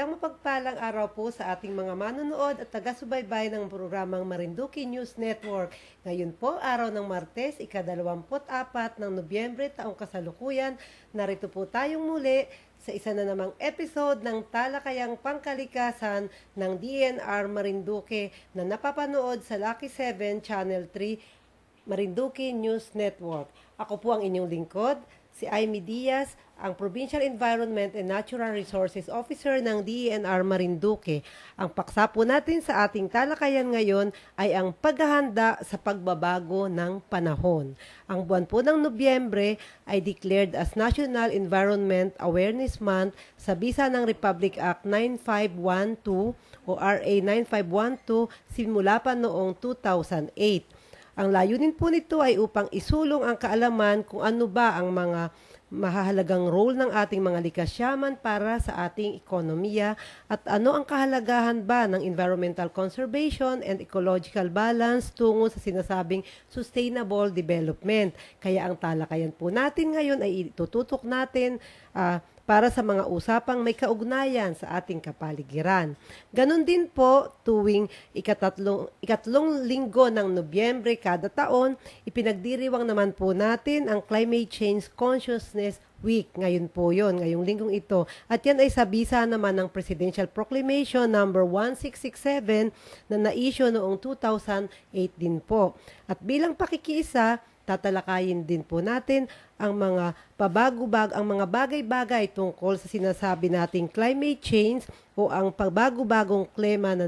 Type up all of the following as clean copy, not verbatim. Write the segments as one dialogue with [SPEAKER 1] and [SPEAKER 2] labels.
[SPEAKER 1] Isang mapagpalang araw po sa ating mga manonood at taga-subaybay ng programang Marinduque News Network. Ngayon po, araw ng Martes, ika-24 ng Nobyembre, taong kasalukuyan. Narito po tayong muli sa isa na namang episode ng Talakayang Pangkalikasan ng DNR Marinduque na napapanood sa Lucky 7 Channel 3 Marinduque News Network. Ako po ang inyong lingkod, si Aimee Diaz, ang Provincial Environment and Natural Resources Officer ng DENR Marinduque. Ang paksa po natin sa ating talakayan ngayon ay ang paghahanda sa pagbabago ng panahon. Ang buwan po ng Nobyembre ay declared as National Environment Awareness Month sa bisa ng Republic Act 9512 o RA 9512 simula pa noong 2008. Ang layunin po nito ay upang isulong ang kaalaman kung ano ba ang mga mahahalagang role ng ating mga likas-yaman para sa ating ekonomiya at ano ang kahalagahan ba ng environmental conservation and ecological balance tungo sa sinasabing sustainable development. Kaya ang talakayan po natin ngayon ay itututok natin para sa mga usapang may kaugnayan sa ating kapaligiran. Ganon din po, tuwing ikatlong linggo ng Nobyembre kada taon, ipinagdiriwang naman po natin ang Climate Change Consciousness Week. Ngayon po yon, ngayong linggong ito. At yan ay sa bisa naman ng Presidential Proclamation number 1667 na na-issue noong 2008 din po. At bilang pakikiisa, tatalakayin din po natin ang mga ang mga bagay-bagay tungkol sa sinasabi nating climate change o ang pagbago-bagong klima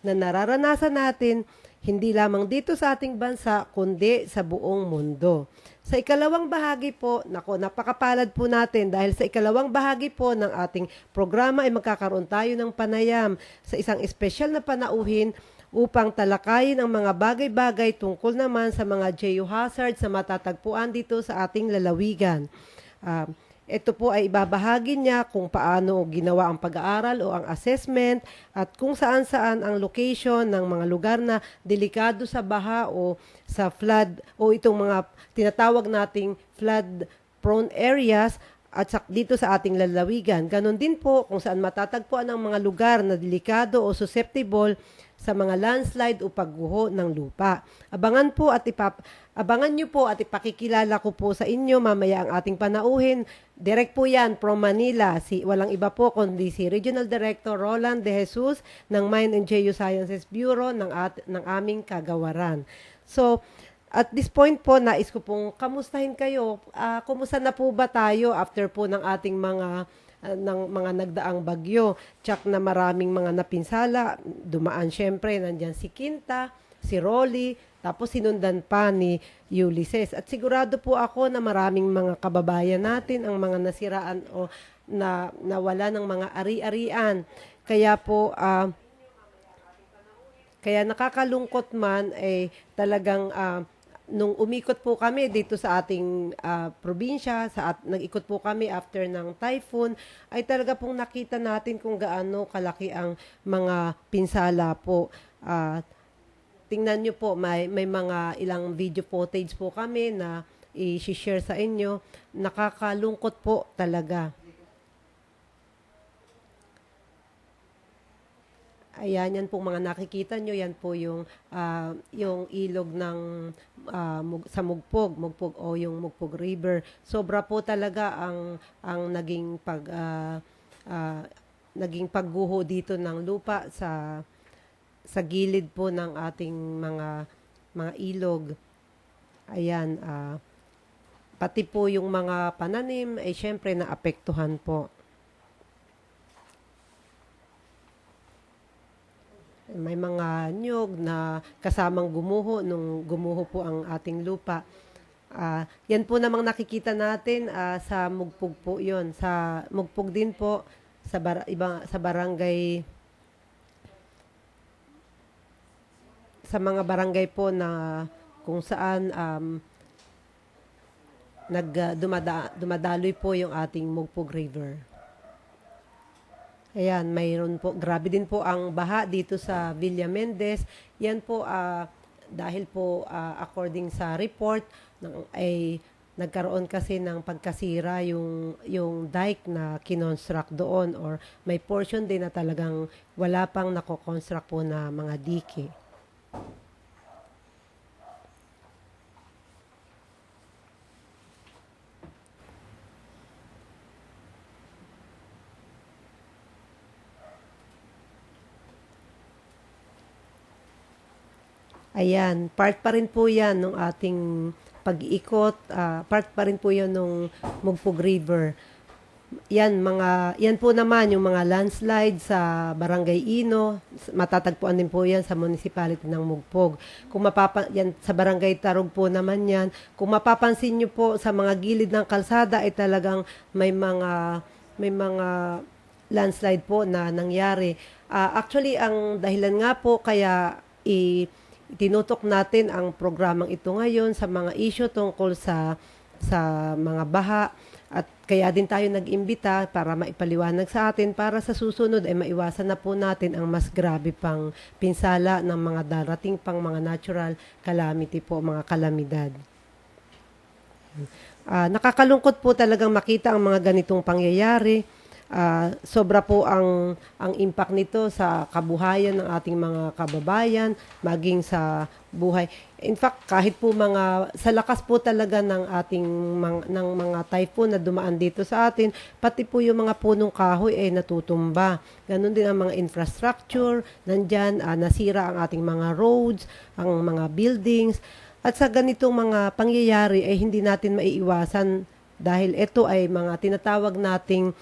[SPEAKER 1] na nararanasan natin hindi lamang dito sa ating bansa kundi sa buong mundo. Sa ikalawang bahagi po, napakapalad po natin dahil sa ikalawang bahagi po ng ating programa ay magkakaroon tayo ng panayam sa isang espesyal na panauhin upang talakayin ang mga bagay-bagay tungkol naman sa mga geohazards na matatagpuan dito sa ating lalawigan. Ito po ay ibabahagi niya kung paano ginawa ang pag-aaral o ang assessment at kung saan-saan ang location ng mga lugar na delikado sa baha o sa flood o itong mga tinatawag nating flood-prone areas at dito sa ating lalawigan. Ganon din po kung saan matatagpuan ang mga lugar na delikado o susceptible sa mga landslide o pagguho ng lupa. Abangan nyo po at ipakikilala ko po sa inyo mamaya ang ating panauhin. Direct po yan from Manila. Walang iba po kundi si Regional Director Roland De Jesus ng Mine and Geosciences Bureau ng aming kagawaran. So, at this point po, nais ko pong kamustahin kayo. Kumusta na po ba tayo after po ng ating mga nagdaang bagyo? Tsak na maraming mga napinsala. Dumaan syempre, nandyan si Quinta, si Rolly, tapos sinundan pa ni Ulysses. At sigurado po ako na maraming mga kababayan natin ang mga nasiraan o nawala ng mga ari-arian. Kaya po, kaya nakakalungkot man talagang nung umikot po kami dito sa ating probinsya, nag-ikot po kami after ng typhoon, ay talaga pong nakita natin kung gaano kalaki ang mga pinsala po. Tingnan nyo po, may mga ilang video footage po kami na i-share sa inyo. Nakakalungkot po talaga. Ayan, yan po mga nakikita nyo, yan po yung ilog ng sa Mugpog o yung Mugpog River. Sobra po talaga ang naging pagguho dito ng lupa sa gilid po ng ating mga ilog. Ayan, pati po yung mga pananim ay syempre naapektuhan po. May mga nyog na kasamang gumuho nung gumuho po ang ating lupa. Yan po namang nakikita natin sa Mugpog po yun. Sa Mugpog din po, sa barangay, sa mga barangay po na kung saan dumadaloy po yung ating Mugpog River. Ayan, mayroon po, grabe din po ang baha dito sa Villa Mendez. Yan po, dahil po according sa report, ay nagkaroon kasi ng pagkasira yung dike na kinonstruct doon, or may portion din na talagang wala pang nako-construct po na mga dike. Ayan, part pa rin po yan ng ating pag-iikot, part pa rin po yan ng Mugpog River. Yan po naman yung mga landslide sa Barangay Ino, matatagpuan din po yan sa municipality ng Mugpog. Yan sa Barangay Tarog po naman yan. Kung mapapansin nyo po sa mga gilid ng kalsada ay talagang may mga landslide po na nangyari. Actually, ang dahilan nga po kaya tinutok natin ang programang ito ngayon sa mga issue tungkol sa mga baha, at kaya din tayo nag-imbita para maipaliwanag sa atin para sa susunod ay maiwasan na po natin ang mas grabe pang pinsala ng mga darating pang mga natural calamity po, mga kalamidad. Nakakalungkot po talagang makita ang mga ganitong pangyayari. Sobra po ang impact nito sa kabuhayan ng ating mga kababayan, maging sa buhay. In fact, kahit po sa lakas po talaga ng mga typhoon na dumaan dito sa atin, pati po yung mga punong kahoy ay natutumba. Ganon din ang mga infrastructure, nandyan, nasira ang ating mga roads, ang mga buildings. At sa ganitong mga pangyayari ay hindi natin maiiwasan dahil ito ay mga tinatawag nating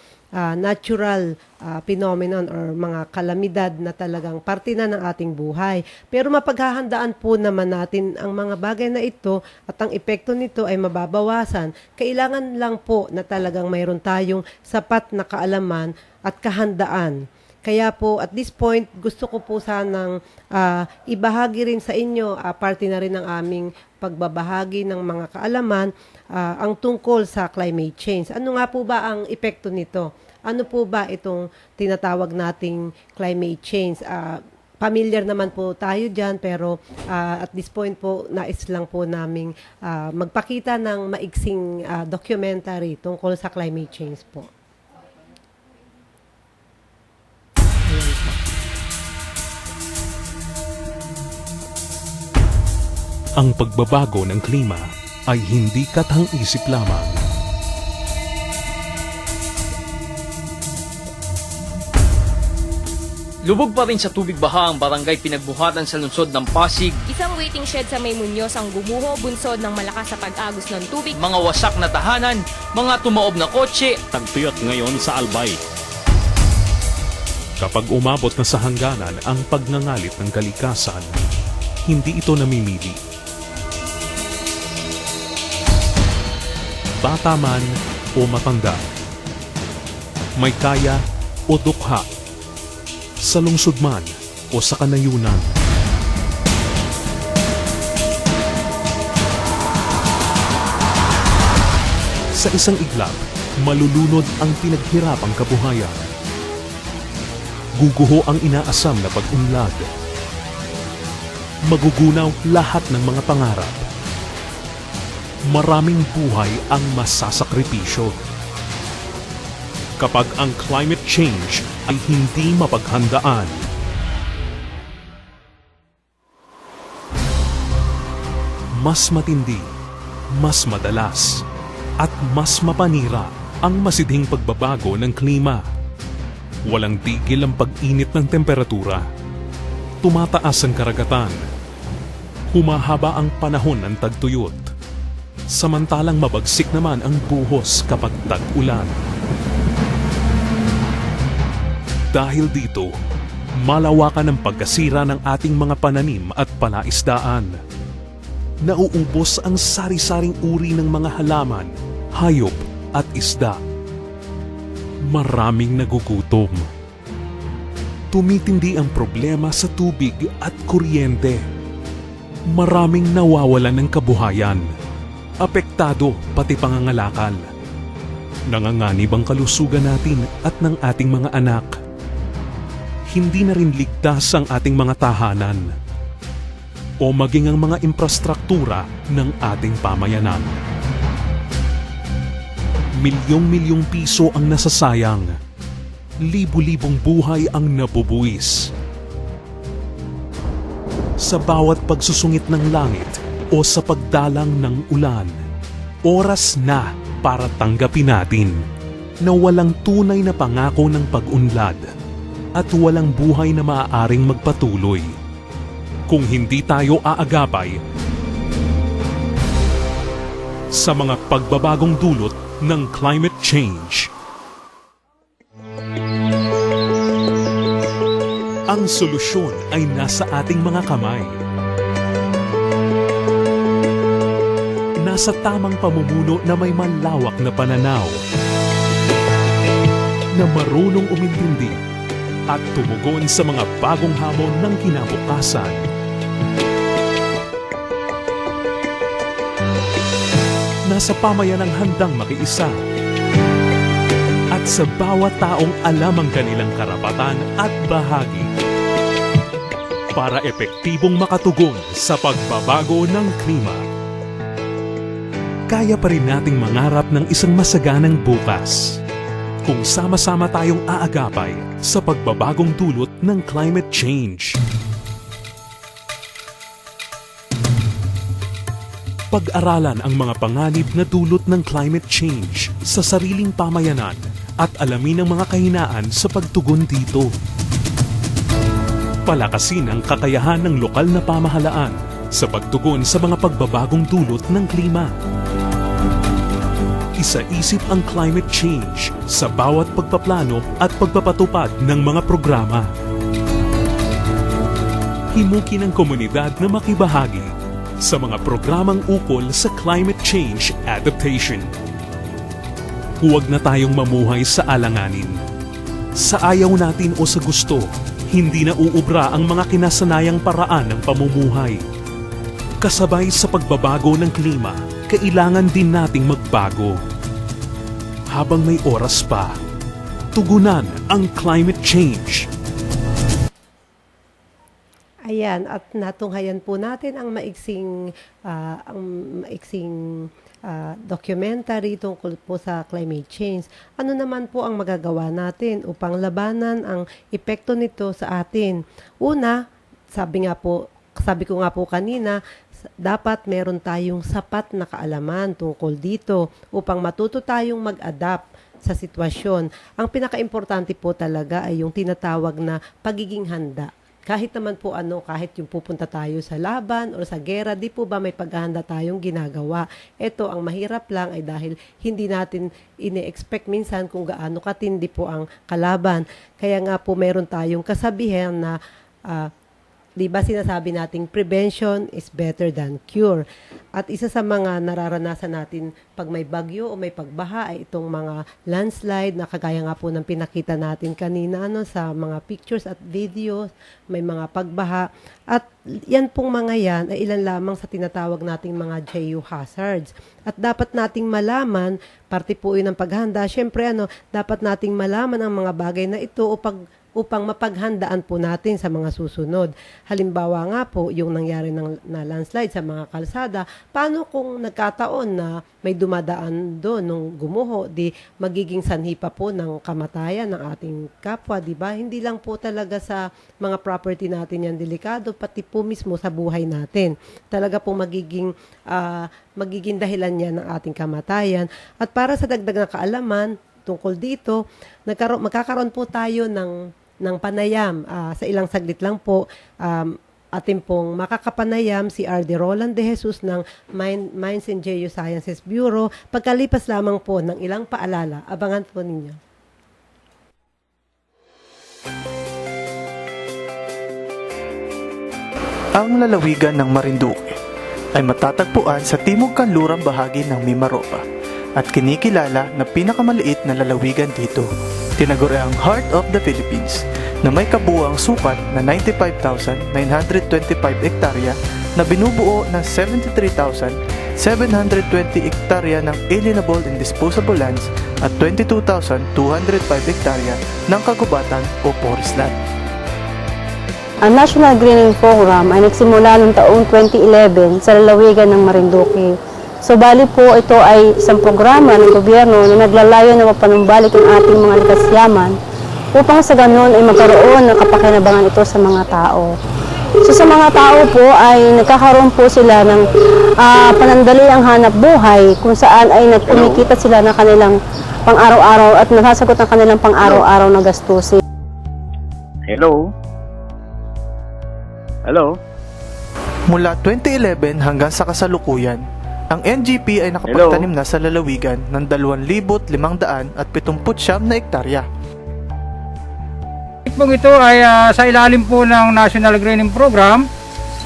[SPEAKER 1] natural phenomenon or mga kalamidad na talagang parte na ng ating buhay. Pero mapaghahandaan po naman natin ang mga bagay na ito at ang epekto nito ay mababawasan. Kailangan lang po na talagang mayroon tayong sapat na kaalaman at kahandaan. Kaya po at this point, gusto ko po sanang ibahagi rin sa inyo, parte na rin ng aming pagbabahagi ng mga kaalaman, ang tungkol sa climate change. Ano nga po ba ang epekto nito? Ano po ba itong tinatawag nating climate change? Familiar naman po tayo dyan, pero at this point po, nais lang po naming magpakita ng maiksing documentary tungkol sa climate change po.
[SPEAKER 2] Ang pagbabago ng klima ay hindi katang-isip lamang.
[SPEAKER 3] Lubog pa rin sa tubig baha ang barangay Pinagbuhatan sa lungsod ng Pasig.
[SPEAKER 4] Isang waiting shed sa May Muñoz ang gumuho bunsod ng malakas sa pag-agos ng tubig.
[SPEAKER 3] Mga wasak na tahanan, mga tumaob na kotse.
[SPEAKER 5] Tagtuyot ngayon sa Albay.
[SPEAKER 2] Kapag umabot na sa hangganan ang pagngangalit ng kalikasan, hindi ito namimili. Bata man o matanda, may kaya o dukha, sa lungsod man o sa kanayunan. Sa isang iglap, malulunod ang pinaghirapang kabuhayan. Guguho ang inaasam na pag-unlad. Magugunaw lahat ng mga pangarap. Maraming buhay ang masasakripisyo. Kapag ang climate change ay hindi mapaghandaan. Mas matindi, mas madalas, at mas mapanira ang masidhing pagbabago ng klima. Walang tigil ang pag-init ng temperatura. Tumataas ang karagatan. Humahaba ang panahon ng tagtuyot. Samantalang mabagsik naman ang buhos kapag tag-ulan. Dahil dito, malawakan ang pagkasira ng ating mga pananim at palaisdaan. Nauubos ang sari-saring uri ng mga halaman, hayop at isda. Maraming nagugutom. Tumitindi ang problema sa tubig at kuryente. Maraming nawawalan ng kabuhayan. Apektado pati pangangalakal. Nanganganib ang kalusugan natin at ng ating mga anak. Hindi na rin ligtas ang ating mga tahanan o maging ang mga infrastruktura ng ating pamayanan. Milyong-milyong piso ang nasasayang. Libu-libong buhay ang nabubuwis. Sa bawat pagsusungit ng langit o sa pagdalang ng ulan, oras na para tanggapin natin na walang tunay na pangako ng pag-unlad at walang buhay na maaaring magpatuloy kung hindi tayo aagapay sa mga pagbabagong dulot ng climate change. Ang solusyon ay nasa ating mga kamay. Nasa tamang pamumuno na may malawak na pananaw, na marunong umintindi at tumugon sa mga bagong hamon ng kinabukasan. Nasa pamayanang handang makiisa at sa bawat taong alam ang kanilang karapatan at bahagi para epektibong makatugon sa pagbabago ng klima. Kaya pa rin nating mangarap ng isang masaganang bukas kung sama-sama tayong aagapay sa pagbabagong dulot ng climate change. Pag-aralan ang mga panganib na dulot ng climate change sa sariling pamayanan at alamin ang mga kahinaan sa pagtugon dito. Palakasin ang kakayahan ng lokal na pamahalaan sa pagtugon sa mga pagbabagong dulot ng klima. Isa-isip ang climate change sa bawat pagpaplano at pagpapatupad ng mga programa. Himukin ang komunidad na makibahagi sa mga programang ukol sa climate change adaptation. Huwag na tayong mamuhay sa alanganin. Sa ayaw natin o sa gusto, hindi na uubra ang mga kinasanayang paraan ng pamumuhay. Kasabay sa pagbabago ng klima, kailangan din nating magbago. Habang may oras pa, tugunan ang climate change.
[SPEAKER 1] Ayan, at natunghayan po natin ang maiksing documentary tungkol po sa climate change. Ano naman po ang magagawa natin upang labanan ang epekto nito sa atin? Una, sabi ko nga po kanina, dapat meron tayong sapat na kaalaman tungkol dito upang matuto tayong mag-adapt sa sitwasyon. Ang pinaka-importante po talaga ay yung tinatawag na pagiging handa. Kahit naman po kahit yung pupunta tayo sa laban o sa gera, di po ba may paghahanda tayong ginagawa? Ito, ang mahirap lang ay dahil hindi natin ine-expect minsan kung gaano katindi po ang kalaban. Kaya nga po meron tayong kasabihan na, di ba sinasabi nating prevention is better than cure. At isa sa mga nararanasan natin pag may bagyo o may pagbaha ay itong mga landslide na kagaya nga po ng pinakita natin kanina sa mga pictures at videos, may mga pagbaha. At yan pong mga yan ay ilan lamang sa tinatawag nating mga geohazards. At dapat nating malaman, parte po yun ng paghanda, syempre dapat nating malaman ang mga bagay na ito upang mapaghandaan po natin sa mga susunod. Halimbawa nga po, yung nangyari na landslide sa mga kalsada, paano kung nagkataon na may dumadaan doon nung gumuho, di magiging sanhi pa po ng kamatayan ng ating kapwa, di ba? Hindi lang po talaga sa mga property natin yan delikado, pati po mismo sa buhay natin. Talaga po magiging dahilan yan ng ating kamatayan. At para sa dagdag na kaalaman tungkol dito, magkakaroon po tayo ng panayam. Sa ilang saglit lang po, ating pong makakapanayam si R.D. Roland de Jesus ng Mines and Geosciences Bureau. Pagkalipas lamang po ng ilang paalala, abangan po ninyo.
[SPEAKER 6] Ang lalawigan ng Marinduque ay matatagpuan sa timog kanlurang bahagi ng Mimaropa at kinikilala na pinakamaliit na lalawigan dito. Tinaguriang Heart of the Philippines na may kabuuang sukat na 95,925 hektarya na binubuo ng 73,720 hektarya ng alienable and disposable lands at 22,205 hektarya ng kagubatan o forest land.
[SPEAKER 7] Ang National Greening Program ay nagsimula noong taong 2011 sa lalawigan ng Marinduque So bali po ito ay isang programa ng gobyerno na naglalayo na mapanumbalik ang ating mga likas yaman upang sa ganon ay magkaroon ng kapakinabangan ito sa mga tao. So sa mga tao po ay nagkakaroon po sila ng panandaliang hanap buhay kung saan ay nagkumikita sila ng kanilang pang-araw-araw at nasasagot ang kanilang pang-araw-araw na gastusin.
[SPEAKER 5] Hello? Hello?
[SPEAKER 6] Mula 2011 hanggang sa kasalukuyan, ang NGP ay nakapagtanim na sa lalawigan ng 2,579 na hektarya.
[SPEAKER 8] Ito ay sa ilalim po ng National Greening Program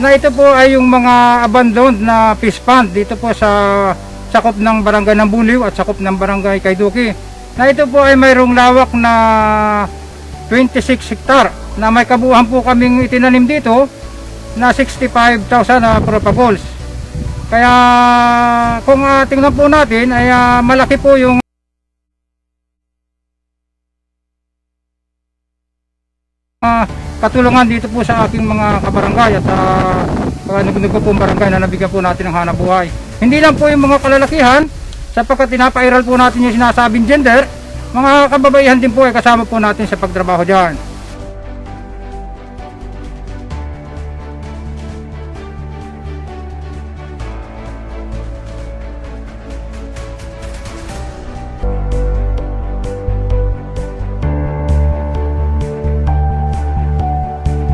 [SPEAKER 8] na ito po ay yung mga abandoned na fish pond dito po sa sakop ng barangay ng Buliw at sakop ng barangay Kayduki. Na ito po ay mayroong lawak na 26 hektar na may kabuuan po kaming itinanim dito na 65,000 na propagols. Kaya kung tingnan po natin ay malaki po yung katulungan dito po sa aking mga kabarangay at nagpupong barangay na nabigyan po natin ng hanap buhay. Hindi lang po yung mga kalalakihan sapagkat tinapairal po natin yung sinasabing gender, mga kababaihan din po ay kasama po natin sa pagtrabaho dyan.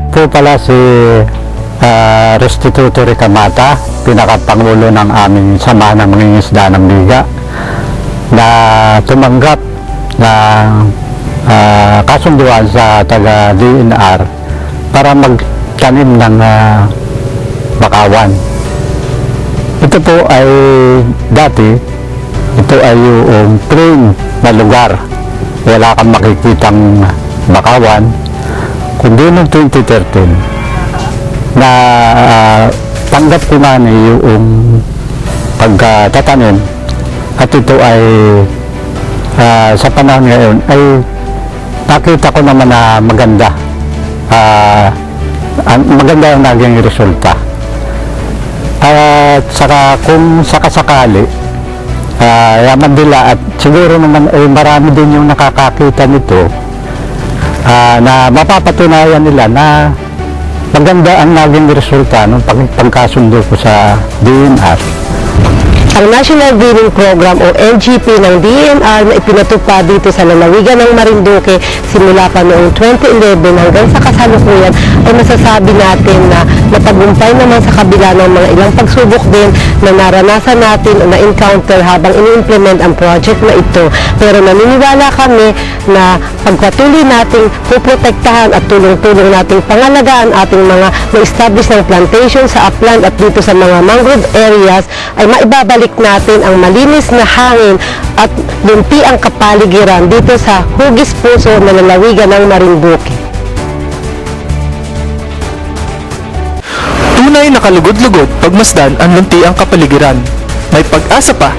[SPEAKER 9] Po pala si Restituto Ricamata, pinakapangulo ng aming sama ng mangingisda ng Liga, na tumanggap na kasunduan sa taga DNR para magtanim ng bakawan. Ito po ay dati, ito ay yung plain na lugar, wala kang makikitang bakawan. Kundi noong 2013 na tanggap ko na yung pagtatanim at ito ay sa panahon ngayon ay nakita ko naman na maganda maganda ang naging resulta. At saka kung sakasakali yaman nila at siguro naman ay marami din yung nakakakita nito na mapapatunayan nila na maganda ang naging resulta ng pagkasundo ko sa DNR.
[SPEAKER 7] Ang National Greening Program o NGP ng DNR na ipinatupad dito sa lalawigan ng Marinduque simula pa noong 2011 hanggang sa kasalukuyan ay masasabi natin na matagumpay naman sa kabila ng mga ilang pagsubok din na naranasan natin o na-encounter habang ini-implement ang project na ito. Pero naniniwala kami na pagpatuloy nating puprotektahan at tulong-tulong nating pangalagaan ating mga na-establish ng plantation sa upland at dito sa mga mangrove areas ay maibabalik natin ang malinis na hangin at lumpi ang kapaligiran dito sa hugis puso na lalawigan ng Marinduque.
[SPEAKER 6] Tunay na kalugod-lugod pagmasdan ang lunti ang kapaligiran. May pag-asa pa.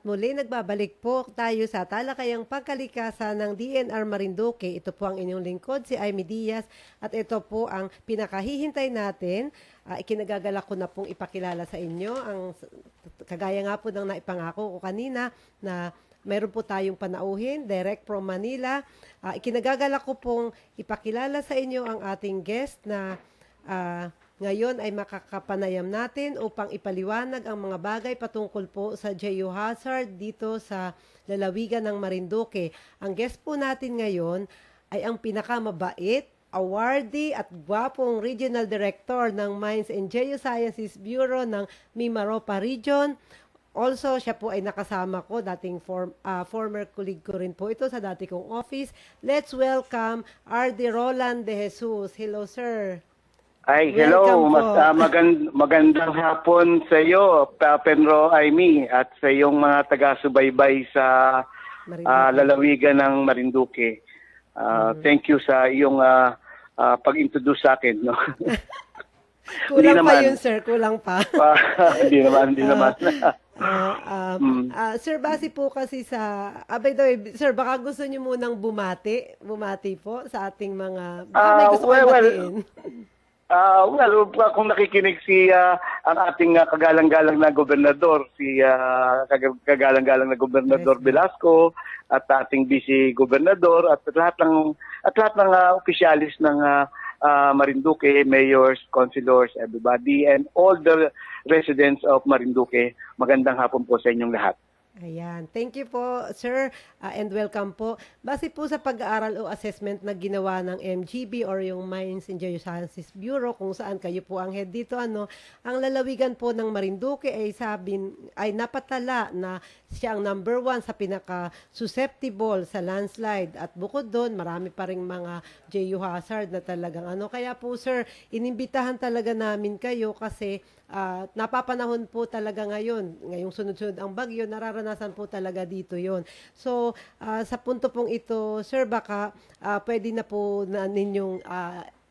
[SPEAKER 1] muli nagbabalik po tayo sa talakayang pagkalikasan ng DNR Marinduque. Ito po ang inyong lingkod, si Amy Diaz, at ito po ang pinakahihintay natin. Ikinagagalak ko na pong ipakilala sa inyo ang kagaya nga po ng naipangako ko kanina na meron po tayong panauhin direct from Manila. Ikinagagalak ko pong ipakilala sa inyo ang ating guest na ngayon ay makakapanayam natin upang ipaliwanag ang mga bagay patungkol po sa geohazard dito sa lalawigan ng Marinduque. Ang guest po natin ngayon ay ang pinakamabait, awardee at gwapong Regional Director ng Mines and Geosciences Bureau ng Mimaropa Region. Also, siya po ay nakasama ko, dating former colleague ko rin po ito sa dati kong office. Let's welcome R.D. Roland de Jesus. Hello, sir.
[SPEAKER 5] Ay, hello. Magandang hapon sa iyo, Penro Amy, at sa iyong mga taga-subaybay sa lalawigan ng Marinduque. Thank you sa iyong pag-introduce sa akin. No?
[SPEAKER 1] Kulang pa yun, sir. Kulang pa.
[SPEAKER 5] Hindi naman.
[SPEAKER 1] Sir, base po kasi sa... by the way, sir, baka gusto niyo munang bumati po sa ating mga... Baka may gusto kayo batiin.
[SPEAKER 5] Kung nakikinig ang ating kagalang-galang na gobernador, kagalang-galang na gobernador Velasco, at ating vice gobernador, at lahat ng opisyalis ng Marinduque, mayors, councilors, everybody, and all the residents of Marinduque, magandang hapon po sa inyong lahat.
[SPEAKER 1] Ayan. Thank you po, sir, and welcome po. Base po sa pag-aaral o assessment na ginawa ng MGB or yung Mines and Geosciences Bureau, kung saan kayo po ang head dito, ang lalawigan po ng Marinduque ay napatala na siya ang number 1 sa pinaka-susceptible sa landslide. At bukod doon, marami pa ring mga geohazard na talagang Kaya po, sir, inimbitahan talaga namin kayo kasi napapanahon po talaga ngayong sunod-sunod ang bagyo, nararanasan po talaga dito yon. So, sa punto pong ito, sir, baka pwede na po na ninyong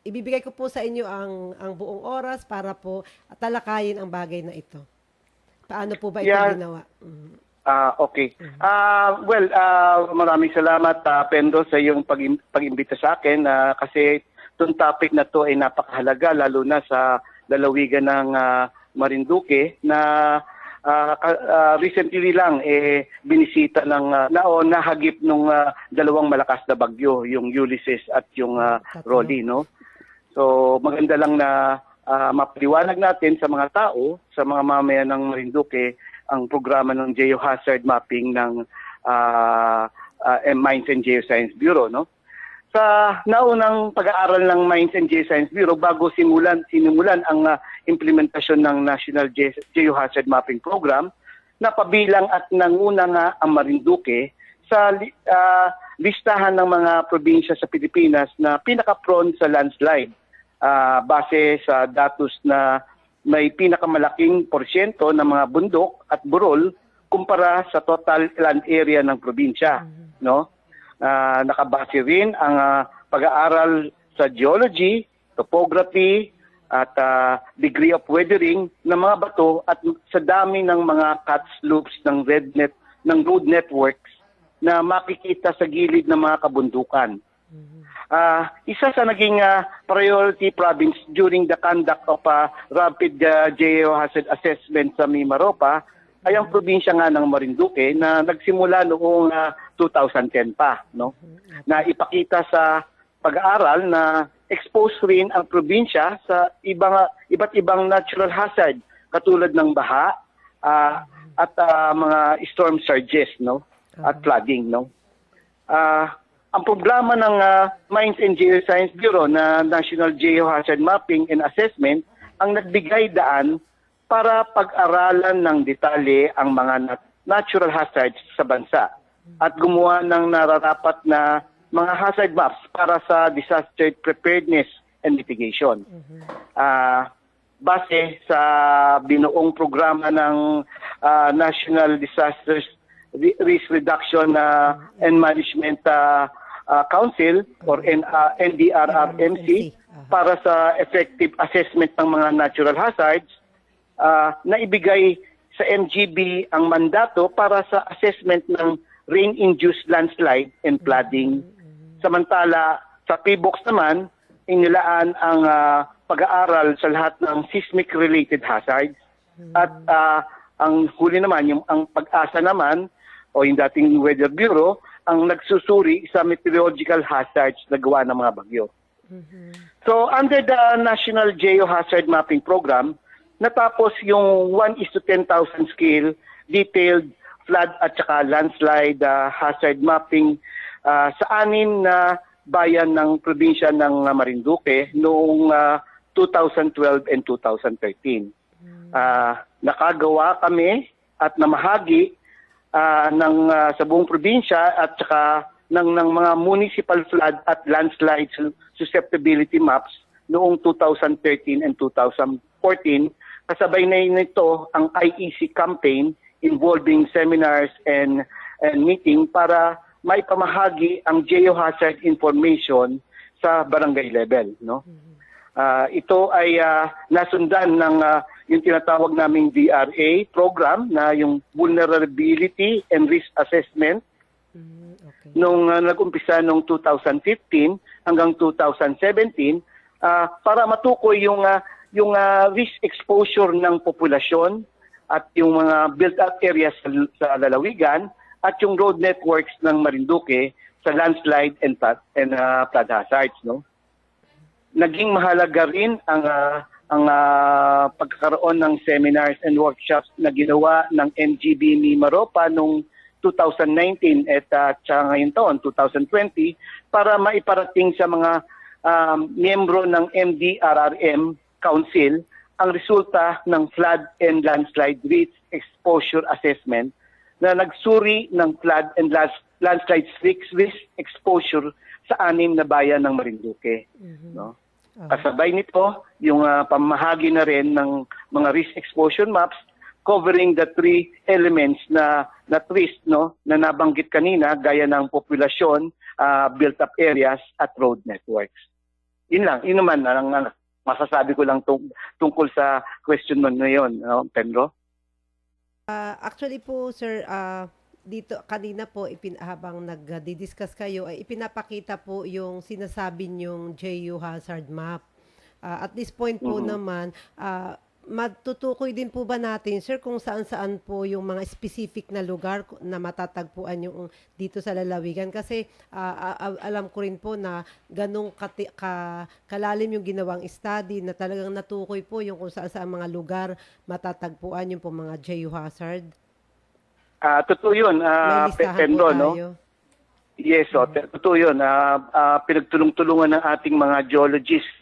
[SPEAKER 1] ibibigay ko po sa inyo ang buong oras para po talakayin ang bagay na ito. Paano po ba ito ginawa?
[SPEAKER 5] Okay. Maraming salamat, Pendo, sa iyong pag-imbita sa akin kasi itong topic na to ay napakahalaga, lalo na sa lalawigan ng Marinduque na recently lang binisita ng nahagip ng dalawang malakas na bagyo, yung Ulysses at yung Rolly, no? So maganda lang na mapaliwanag natin sa mga tao, sa mga mamayan ng Marinduque, ang programa ng geohazard mapping ng Mines and Geoscience Bureau, no? Sa naunang pag-aaral ng Mines and Geoscience Bureau, bago sinimulan ang implementasyon ng National Geohazard Mapping Program, napabilang at nanguna nga ang Marinduque sa listahan ng mga probinsya sa Pilipinas na pinaka-prone sa landslide, base sa datos na may pinakamalaking porsyento ng mga bundok at burol kumpara sa total land area ng probinsya, no? Nakabase rin ang pag-aaral sa geology, topography, at degree of weathering ng mga bato at sa dami ng mga cut slopes ng road networks na makikita sa gilid ng mga kabundukan. Isa sa naging priority province during the conduct of rapid geohazard assessment sa Mimaropa ay ang probinsya nga ng Marinduque na nagsimula noong 2010 pa, no? Na ipakita sa pag-aaral na expose rin ang probinsya sa iba't ibang natural hazard katulad ng baha at mga storm surges, no? At flooding, no? Ang programa ng Mines and Geoscience Bureau na National Geohazard Mapping and Assessment ang nagbigay daan para pag-aralan ng detalye ang mga natural hazards sa bansa at gumawa ng nararapat na mga hazard maps para sa disaster preparedness and mitigation. Base sa binuong programa ng National Disasters Risk Reduction and Management Council or NDRRMC para sa effective assessment ng mga natural hazards, na ibigay sa MGB ang mandato para sa assessment ng rain-induced landslide and flooding. Samantala, sa PBOX naman, inilaan ang pag-aaral sa lahat ng seismic-related hazards. At ang huli naman, ang pag-asa naman, o yung dating Weather Bureau, ang nagsusuri sa meteorological hazards na gawa ng mga bagyo. So, under the National Geohazard Mapping Program, natapos yung 1:10,000 scale detailed flood at saka landslide hazard mapping sa 6 na bayan ng probinsya ng Marinduque noong 2012 and 2013. Nakagawa kami at namahagi sa buong probinsya at saka ng mga municipal flood at landslide susceptibility maps noong 2013 and 2014. Kasabay na nito ang IEC campaign involving seminars and meeting para maipamahagi ang geohazard information sa barangay level, no? Ito ay nasundan ng yung tinatawag naming VRA program na yung Vulnerability and Risk Assessment nung nag-umpisa nung 2015 hanggang 2017 para matukoy yung risk exposure ng populasyon at yung mga built-up areas sa lalawigan at yung road networks ng Marinduque sa landslide and flood hazards, no? Naging mahalaga rin ang pagkakaroon ng seminars and workshops na ginawa ng MGB Mimaropa noong 2019 at ngayon taon, 2020, para maiparating sa mga miyembro ng MDRRM Council ang resulta ng flood and landslide risk exposure assessment na nagsuri ng flood and landslide risk exposure sa 6 na bayan ng Marinduque. No? Kasabay nito, yung pamahagi na rin ng mga risk exposure maps covering the 3 elements na twist, no, na nabanggit kanina, gaya ng populasyon, built-up areas at road networks. Yun naman ang masasabi ko lang tungkol sa question mo na yun, no, Penro?
[SPEAKER 1] Actually po, sir, dito kanina po habang nagdi-discuss kayo ay ipinapakita po yung sinasabi niyong geohazard map. At this point po naman, matutukoy din po ba natin, sir, kung saan-saan po yung mga specific na lugar na matatagpuan yung dito sa lalawigan? Kasi alam ko rin po na ganong kalalim yung ginawang study na talagang natukoy po yung kung saan-saan mga lugar matatagpuan yung po mga geohazard.
[SPEAKER 5] Totoo yun, Penro, no? Yes, totoo yun. Pinagtulong-tulungan ng ating mga geologists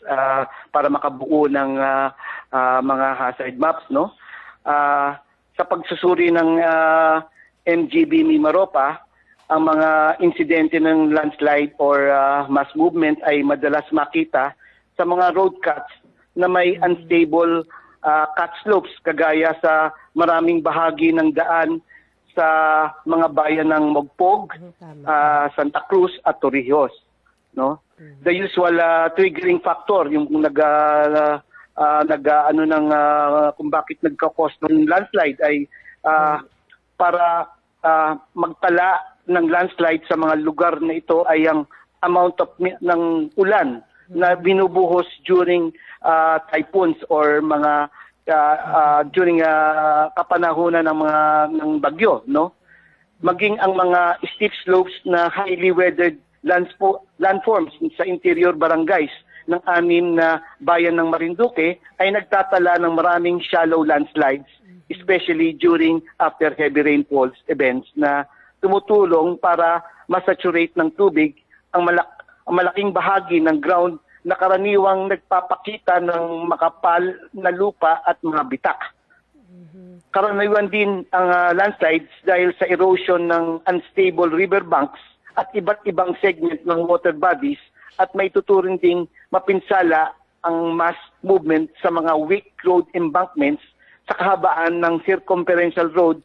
[SPEAKER 5] para makabuo ng mga hazard maps, no? Sa pagsusuri ng MGB Mimaropa, ang mga insidente ng landslide or mass movement ay madalas makita sa mga road cuts na may unstable cut slopes, kagaya sa maraming bahagi ng daan sa mga bayan ng Mogpog, Santa Cruz at Torrijos, no? The usual triggering factor yung kung kung bakit nagka-cause ng landslide ay para magtala ng landslide sa mga lugar na ito ay ang amount of ng ulan na binubuhos during typhoons or mga during kapanahunan ng bagyo, no? Maging ang mga steep slopes na highly weathered landforms sa interior barangays ng 6 na bayan ng Marinduque ay nagtatala ng maraming shallow landslides, especially during after heavy rainfalls events na tumutulong para masaturate ng tubig ang malaking bahagi ng ground na karaniwang nagpapakita ng makapal na lupa at mga bitak. Karaniwan din ang landslides dahil sa erosion ng unstable riverbanks at iba't ibang segment ng water bodies at may tuturing ding mapinsala ang mass movement sa mga weak road embankments sa kahabaan ng circumferential road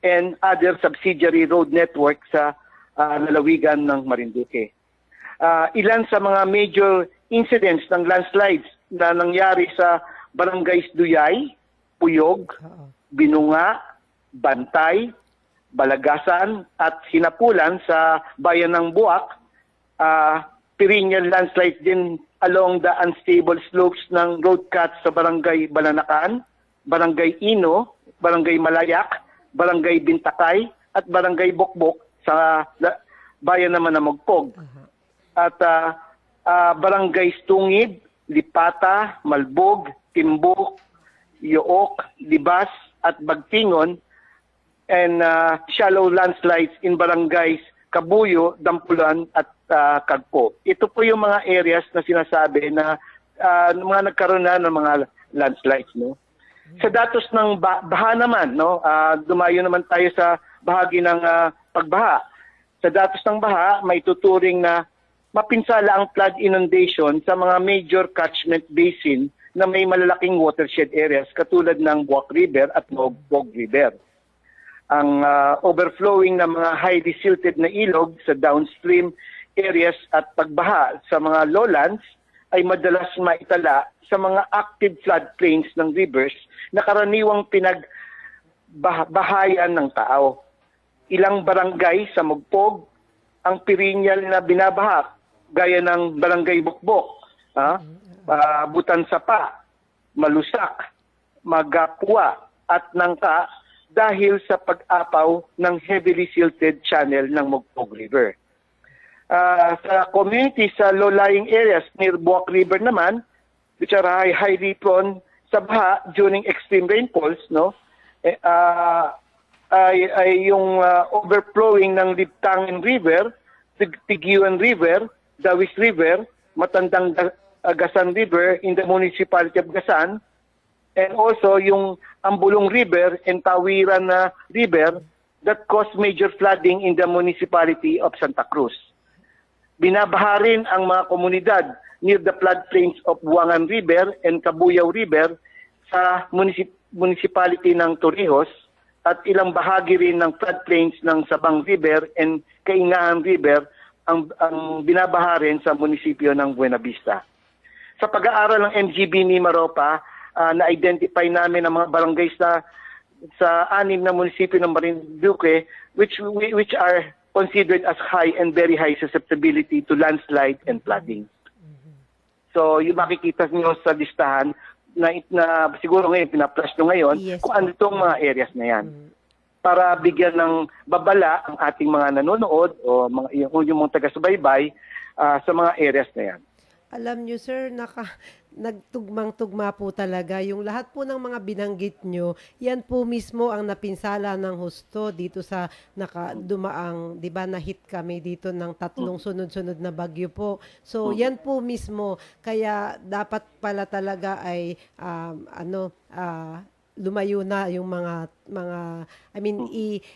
[SPEAKER 5] and other subsidiary road network sa lalawigan ng Marinduque. Ilan sa mga major incidents ng landslides na nangyari sa barangays Duyay, Puyog, Binunga, Bantay, Balagasan at Sinapulan sa bayan ng Buak. Perennial landslides din along the unstable slopes ng road cuts sa Barangay Balanacan, Barangay Ino, Barangay Malayak, Barangay Bintakay at Barangay Bokbok sa bayan naman ng Mogpog. At Barangay Stungid, Lipata, Malbog, Timbuk, Yook, Libas at Bagtingon, and shallow landslides in barangays Kabuyo, Dampulan at Kagpo. Ito po yung mga areas na sinasabi na mga nagkaroon na ng mga landslides, no. Sa datos ng baha naman, no, dumayo naman tayo sa bahagi ng pagbaha. Sa datos ng baha, may tuturing na mapinsala ang flood inundation sa mga major catchment basin na may malalaking watershed areas katulad ng Buak River at Bog River. Ang overflowing ng mga highly silted na ilog sa downstream areas at pagbaha sa mga lowlands ay madalas maitala sa mga active floodplains ng rivers na karaniwang pinagbahayan ng tao. Ilang barangay sa Mogpog ang perennial na binabaha gaya ng Barangay Bukbok, Butan Sapa, Malusak, Magapua at Nangka dahil sa pag-apaw ng heavily silted channel ng Mogpog River. Sa community sa low-lying areas near Buak River naman, which are highly prone sa baha during extreme rainfalls, no, ay yung overflowing ng Libtangan River, Tiguan River, Dawis River, Matandang Gasan River in the municipality of Gasan, and also yung Ambulong River and Tawiran River that caused major flooding in the municipality of Santa Cruz. Binabaha rin ang mga komunidad near the floodplains of Buangan River and Cabuyao River sa municipality ng Torrijos at ilang bahagi rin ng floodplains ng Sabang River and Kaingahan River ang binabaha rin sa munisipyo ng Buena Vista. Sa pag-aaral ng MGB ni Maropa, na-identify namin ang mga barangays na sa 6 na munisipyo ng Marinduque which are considered as high and very high susceptibility to landslide and flooding. So, yung makikita niyo sa listahan na siguro ngayon, pina-flash nyo ngayon,
[SPEAKER 1] Yes,
[SPEAKER 5] kung ano itong mga areas na yan. Para bigyan ng babala ang ating mga nanonood o yung mga taga-subaybay sa mga areas na yan.
[SPEAKER 1] Alam nyo, sir, nagtugmang-tugma po talaga. Yung lahat po ng mga binanggit nyo, yan po mismo ang napinsala ng husto dito sa dumaang, di ba, na-hit kami dito ng 3 sunod-sunod na bagyo po. So, yan po mismo. Kaya dapat pala talaga ay, lumayo na yung mga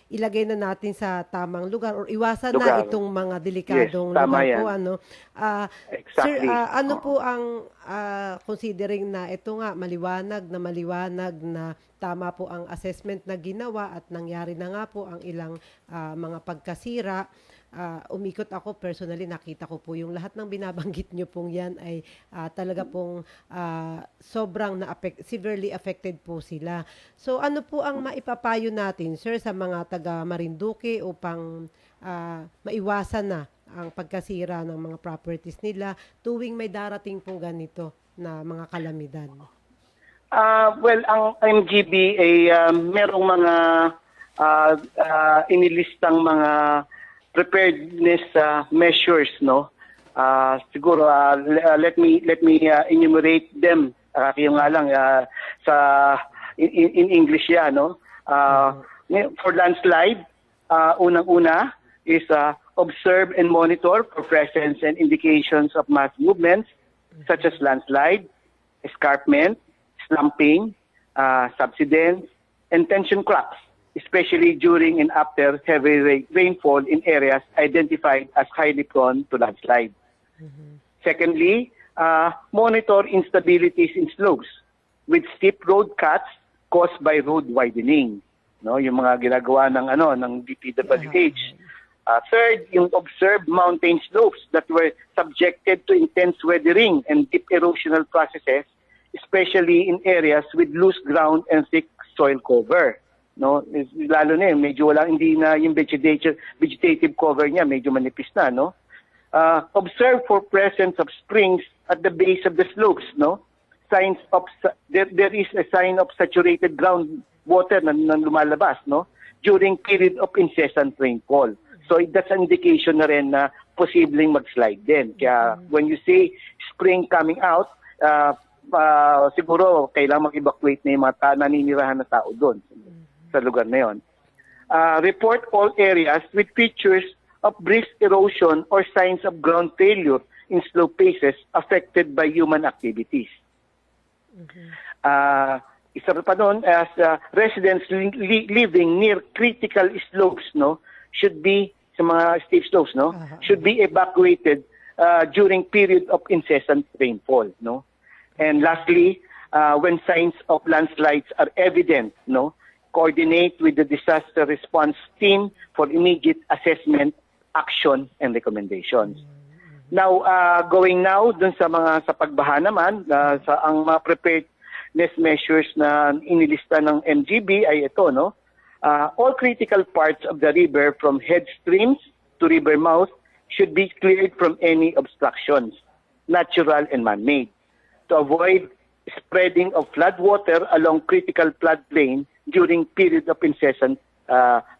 [SPEAKER 1] ilagay na natin sa tamang lugar or iwasan na itong mga delikadong lugar po,
[SPEAKER 5] Exactly.
[SPEAKER 1] Sir, ano po ang considering na ito nga maliwanag na tama po ang assessment na ginawa at nangyari na nga po ang ilang mga pagkasira. Umikot ako personally, nakita ko po yung lahat ng binabanggit nyo pong yan ay talaga pong sobrang severely affected po sila. So ano po ang maipapayo natin, sir, sa mga taga Marinduque upang maiwasan na ang pagkasira ng mga properties nila tuwing may darating pong ganito na mga kalamidad?
[SPEAKER 5] Well, ang MGB ay merong mga inilistang mga preparedness measures, no. Siguro let me enumerate them. Yung nga lang in English yan, no. For landslide, unang-una is observe and monitor for presence and indications of mass movements such as landslide, escarpment, slumping, subsidence, and tension cracks, especially during and after heavy rainfall in areas identified as highly prone to landslide. Secondly, monitor instabilities in slopes with steep road cuts caused by road widening. No, yung mga ginagawa ng DPWH. Third, yung observe mountain slopes that were subjected to intense weathering and deep erosional processes, especially in areas with loose ground and thick soil cover, no? Lalo na yun, medyo wala, hindi na yung vegetative cover niya, medyo manipis na, no? Observe for presence of springs at the base of the slopes, no? Signs of there is a sign of saturated groundwater na lumalabas, no? During period of incessant rainfall. So that's an indication na rin na posibleng mag-slide din. Kaya when you see spring coming out, siguro kailangan mag-evacuate na yung mga naninirahan na tao doon sa lugar na yon. Report all areas with features of brisk erosion or signs of ground failure in slope phases affected by human activities. Isa pa doon, as residents living near critical slopes, no, should be sa mga steep slopes, no, should be evacuated during period of incessant rainfall, no. And lastly, when signs of landslides are evident, no, coordinate with the disaster response team for immediate assessment, action, and recommendations. Now, going now dun sa pagbaha naman, ang mga preparedness measures na inilista ng MGB ay ito, no? All critical parts of the river from head streams to river mouth should be cleared from any obstructions, natural and man-made, to avoid spreading of flood water along critical floodplain during period of incessant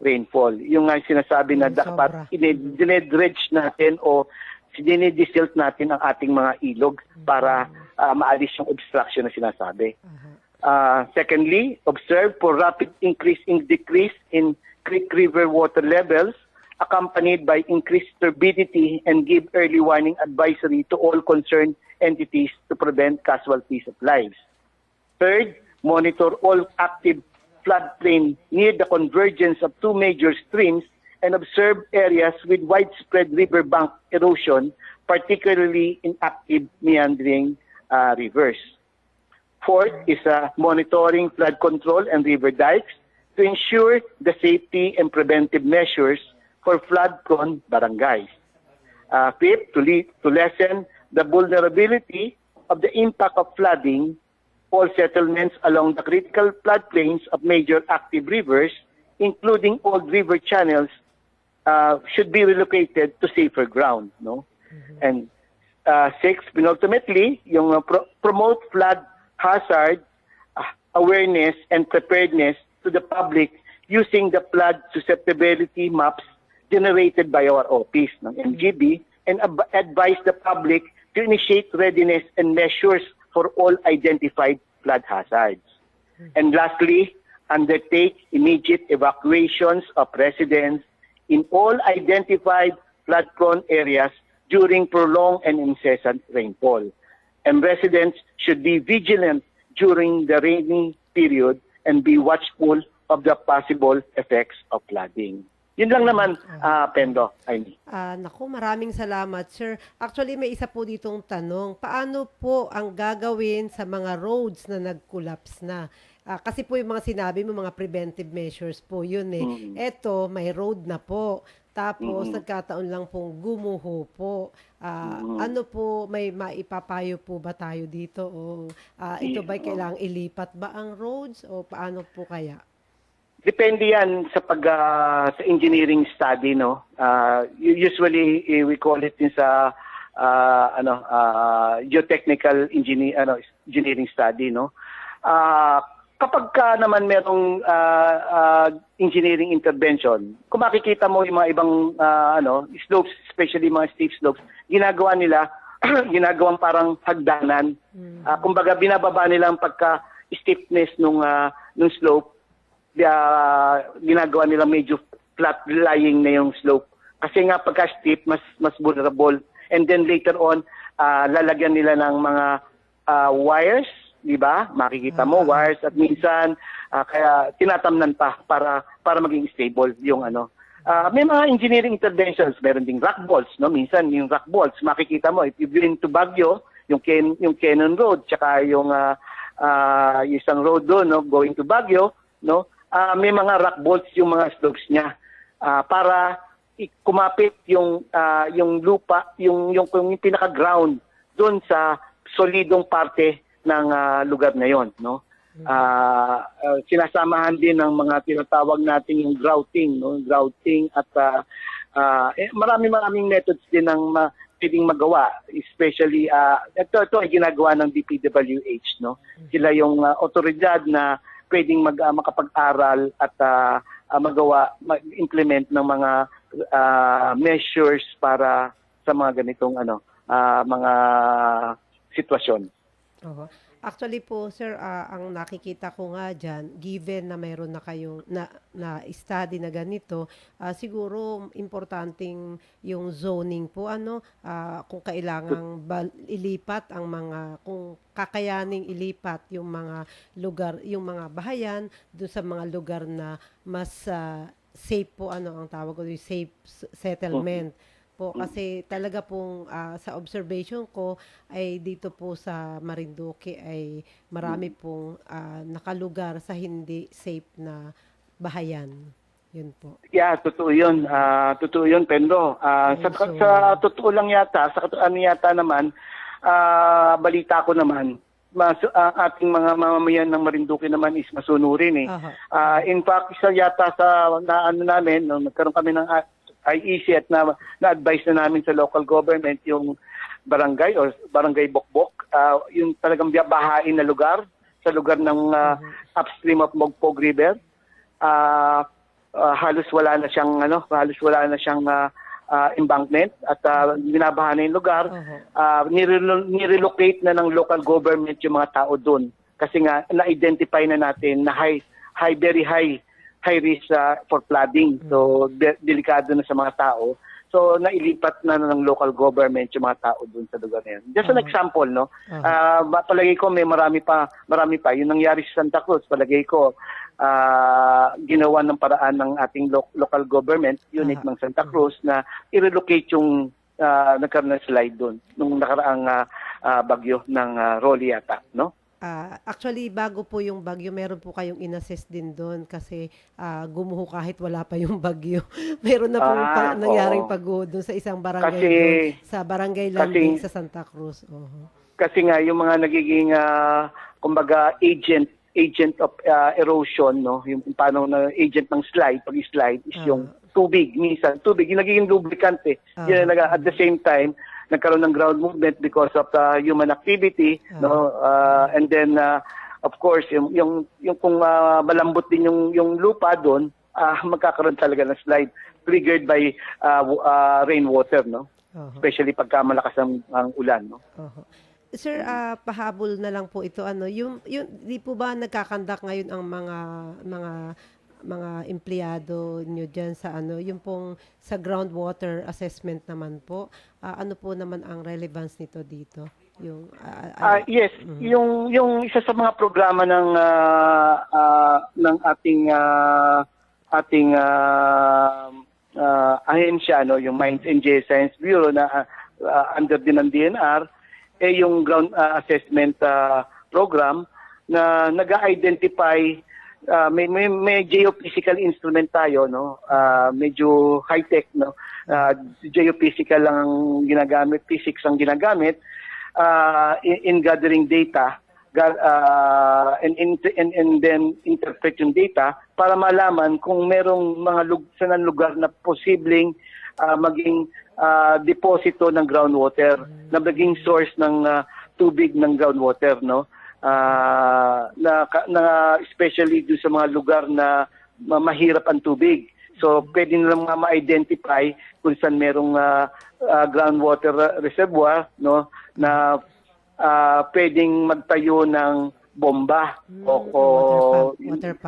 [SPEAKER 5] rainfall. Yung nga sinasabi na dapat dinedredge natin o dinedistilt natin ang ating mga ilog para maalis yung obstruction na sinasabi. Secondly, observe for rapid decrease in creek river water levels accompanied by increased turbidity and give early warning advisory to all concerned entities to prevent casualties of lives. Third, monitor all active floodplain near the convergence of two major streams and observe areas with widespread riverbank erosion, particularly in active meandering rivers. Fourth is monitoring flood control and river dikes to ensure the safety and preventive measures for flood-prone barangays. Fifth, to lessen the vulnerability of the impact of flooding, all settlements along the critical floodplains of major active rivers, including old river channels, should be relocated to safer ground. No? And sixth, ultimately, yung promote flood hazard awareness and preparedness to the public using the flood susceptibility maps generated by our office ng MGB and advise the public to initiate readiness and measures for all identified flood hazards. And lastly, undertake immediate evacuations of residents in all identified flood-prone areas during prolonged and incessant rainfall. And residents should be vigilant during the rainy period and be watchful of the possible effects of flooding. Yun lang naman, Pendo, Aimee.
[SPEAKER 1] Naku, maraming salamat, sir. Actually, may isa po ditong tanong. Paano po ang gagawin sa mga roads na nag-collapse na? Kasi po yung mga sinabi mo, mga preventive measures po yun eh. Eto, may road na po. Tapos, nagkataon lang pong gumuho po. Ano po, may maipapayo po ba tayo dito? O ito ba'y kailangang ilipat ba ang roads? O paano po kaya?
[SPEAKER 5] Depende yan sa sa engineering study, no. Usually we call it din sa geotechnical engineering study, no. Kapag naman merong engineering intervention, kung makikita mo yung mga ibang slopes, especially mga steep slopes, ginagawa nila ginagawang parang hagdanan. Kumbaga binababa nila ang pagka steepness nung slope. Ginagawa nila medyo flat lying na yung slope kasi nga pagka steep mas vulnerable, and then later on lalagyan nila ng mga wires, di ba, makikita mo wires, at minsan kaya tinatamnan pa para maging stable yung may mga engineering interventions, meron ding rock balls, no, minsan yung rock balls makikita mo if you've been to Baguio, yung Cannon Road tsaka yung isang road doon, no, going to Baguio, no. May mga rock bolts yung mga slopes niya para kumapit yung lupa, yung pinaka-ground doon sa solidong parte ng lugar na yon, no. Sinasamahan din ng mga tinatawag natin yung grouting, no? Grouting at maraming methods din ng pwedeng magawa, especially ito ay ginagawa ng DPWH, no? Sila yung otoridad na pwedeng makapag-aral at mag-implement ng mga measures para sa mga ganitong mga sitwasyon.
[SPEAKER 1] Oho. Actually po, sir, ang nakikita ko nga dyan, given na mayroon na kayong na study na ganito, siguro importanteng yung zoning po, kung kailangang ilipat ang kung kakayaning ilipat yung mga lugar, yung mga bahayan, doon sa mga lugar na mas safe po, ang tawag ko, yung safe settlement. Po, kasi talaga pong sa observation ko ay dito po sa Marinduque ay marami pong nakalugar sa hindi safe na bahayan. Yun po.
[SPEAKER 5] Yeah, totoo yun. Totoo yun, Pedro. Sa totoo lang yata, naman, balita ko naman, ating mga mamamayan ng Marinduque naman is masunurin eh. In fact, isa yata sa namin, nagkaroon kami ng IEC at na-advise na namin sa local government yung barangay o barangay Bokbok, yung talagang bahain na lugar sa lugar ng upstream of Mogpog River. Halos wala na siyang embankment at binabaha na yung lugar. Nirelocate na ng local government yung mga tao doon kasi nga na-identify na natin na very high risk for flooding. So, delikado na sa mga tao. So, nailipat na ng local government yung mga tao doon sa lugar na yun. Just an example, no? Palagay ko may marami pa. Yung nangyari sa Santa Cruz, palagay ko, ginawa ng paraan ng ating local government unit ng Santa Cruz na i-relocate yung nagkaroon ng slide doon nung nakaraang bagyo ng Rolly yata, no?
[SPEAKER 1] Actually, bago po yung bagyo, meron po kayong inassess din doon kasi gumuho kahit wala pa yung bagyo. Meron na po nangyaring pagguho doon sa isang barangay doon, sa barangay Landing sa Santa Cruz.
[SPEAKER 5] Kasi nga, yung mga nagiging, kumbaga, agent of erosion, no? Yung paano na agent ng slide, pag-slide, is yung tubig. Minsan, tubig, yung nagiging lubricant eh. Yun, at the same time, nagkaroon ng ground movement because of human activity, no? And then of course yung kung malambot din yung lupa doon, magkakaroon talaga ng slide triggered by rainwater, no? Especially pagka malakas ang ulan, no?
[SPEAKER 1] Sir, pahabol na lang po ito, yung di po ba nagkakandak ngayon ang mga empleyado nyo dyan sa yung pong sa groundwater assessment naman po, ano po naman ang relevance nito dito? Yes,
[SPEAKER 5] yung isa sa mga programa ng ating ahensya, no, yung Mines and Geoscience Bureau na under din ng DNR, yung ground assessment program na nag-identify. May geophysical instrument tayo, no? Medyo high-tech, no? Geophysical lang ang ginagamit, physics ang ginagamit in gathering data and then interpret yung data para malaman kung merong mga lugar na posibleng maging deposito ng groundwater, na maging source ng tubig ng groundwater, no? Na especially doon sa mga lugar na mahirap ang tubig. So, pwede nilang ma-identify kung saan merong groundwater reservoir, no, na pwedeng magtayo ng bomba o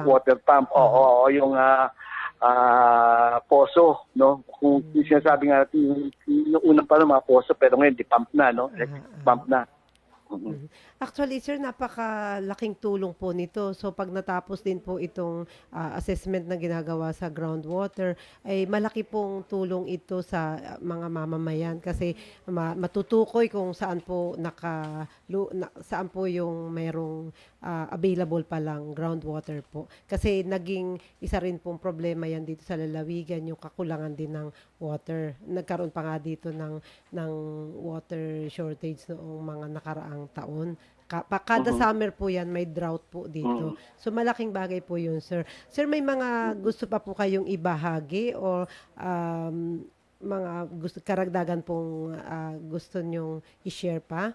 [SPEAKER 5] water pump o yung poso, no. Kung sinasabi nga natin yung unang pa mga poso, pero ngayon di pump na, no. Pump na.
[SPEAKER 1] Actually, sir, napakalaking tulong po nito. So, pag natapos din po itong assessment na ginagawa sa groundwater, ay malaki pong tulong ito sa mga mamamayan kasi matutukoy kung saan po saan po yung merong available pa lang groundwater po. Kasi naging isa rin pong problema yan dito sa lalawigan, yung kakulangan din ng water. Nagkaroon pa nga dito ng water shortage noong mga nakaraang taon. Kada summer po yan, may drought po dito. So malaking bagay po yun, sir. Sir, may mga gusto pa po kayong ibahagi o mga karagdagan pong gusto nyong i-share pa?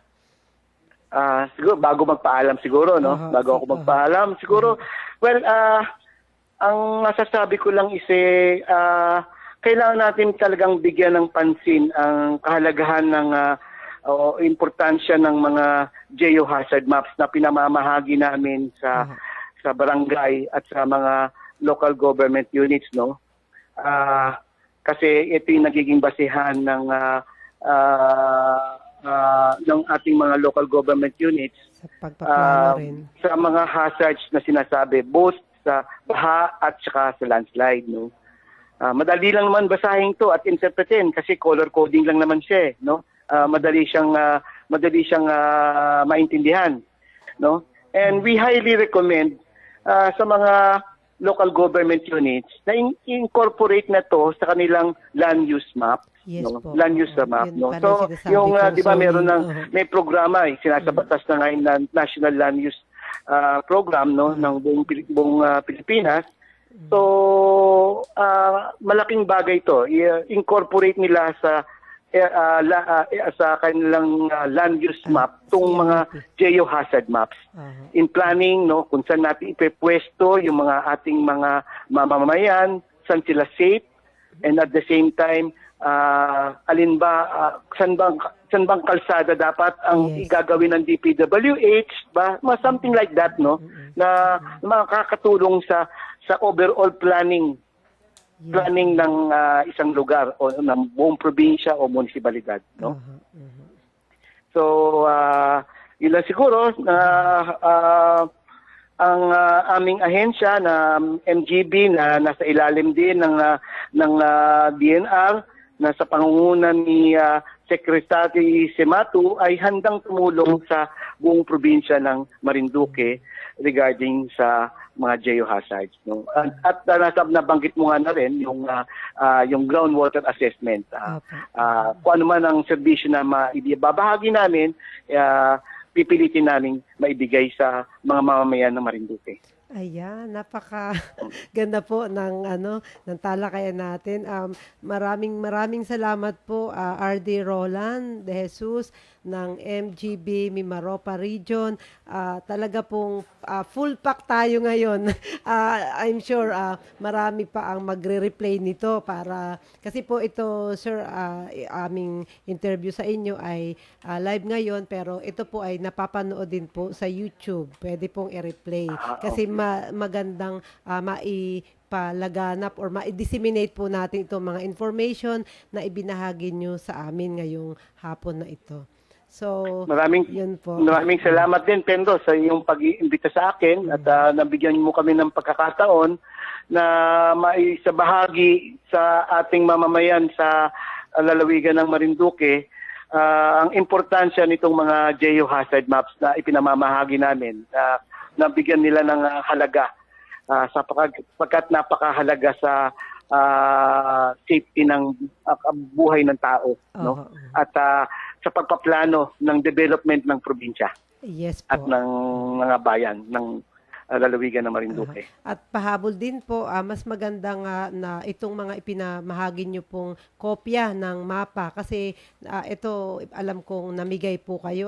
[SPEAKER 5] Siguro bago magpaalam siguro, no? Bago ako magpaalam siguro. Well, ang masasabi ko lang is kailangan natin talagang bigyan ng pansin ang kahalagahan ng o importansya ng mga geohazard maps na pinamamahagi namin sa barangay at sa mga local government units, no? Kasi ito yung nagiging basehan ng ating mga local government units
[SPEAKER 1] Sa pagpaplano rin.
[SPEAKER 5] sa mga hazards na sinasabi, both sa baha at saka sa landslide, no? Madali lang naman basahin to at interpretin kasi color coding lang naman siya, no? Madali siyang maintindihan, no? And we highly recommend sa mga local government units na incorporate na to sa kanilang land use map.
[SPEAKER 1] Yes
[SPEAKER 5] No?
[SPEAKER 1] po.
[SPEAKER 5] Land use map,
[SPEAKER 1] Yun
[SPEAKER 5] no?
[SPEAKER 1] pala
[SPEAKER 5] So,
[SPEAKER 1] sinasabi
[SPEAKER 5] yung
[SPEAKER 1] ko.
[SPEAKER 5] di ba
[SPEAKER 1] So,
[SPEAKER 5] meron ng
[SPEAKER 1] yun,
[SPEAKER 5] may programa sinasabatas na ngayon na National Land Use Program, no, ng buong Pilipinas. So, malaking bagay to. Incorporate nila sa kanilang land use map tong mga geohazard maps. In planning, no, kung saan natin ipepwesto yung mga ating mga mamamayan, saan sila safe, and at the same time, saan bang kalsada dapat ang igagawin ng DPWH, ba? Something like that, no? Na makakatulong sa overall planning ng isang lugar o ng buong probinsya o munisipalidad, no? So, yun lang siguro na ang aming ahensya na MGB na nasa ilalim din ng DNR na sa pangunguna ni Secretary Sematu ay handang tumulong sa buong probinsya ng Marinduque regarding sa mga geohazards, no? At nabanggit mo nga na rin yung groundwater assessment. Kung ano man ang serbisyo na maibabahagi namin, pipilitin namin maibigay sa mga mamamayan ng Marinduque.
[SPEAKER 1] Ayan, napaka ganda po ng talakayan natin. Maraming salamat po RD Roland De Jesus ng MGB Mimaropa Region. Talaga pong full pack tayo ngayon. I'm sure marami pa ang magre-replay nito para kasi po ito sir aming interview sa inyo ay live ngayon pero ito po ay napapanood din po sa YouTube. Pwede pong i-replay kasi magandang maipalaganap or ma-disseminate po natin itong mga information na ibinahagi nyo sa amin ngayong hapon na ito. So, yun po.
[SPEAKER 5] Maraming salamat din, Pendo, sa iyong pag-iimbita sa akin at nabigyan mo kami ng pagkakataon na maisabahagi sa ating mamamayan sa lalawigan ng Marinduque ang importansya nitong mga geohazard maps na ipinamamahagi namin. Nabigyan nila ng halaga sapagkat napakahalaga sa safety ng buhay ng tao, no? At sa pagpaplano ng development ng probinsya.
[SPEAKER 1] Yes po.
[SPEAKER 5] At ng mga bayan ng lalawigan ng Marinduque.
[SPEAKER 1] At pahabol din po, mas maganda nga na itong mga ipinamahagi nyo pong kopya ng mapa kasi ito alam kong namigay po kayo.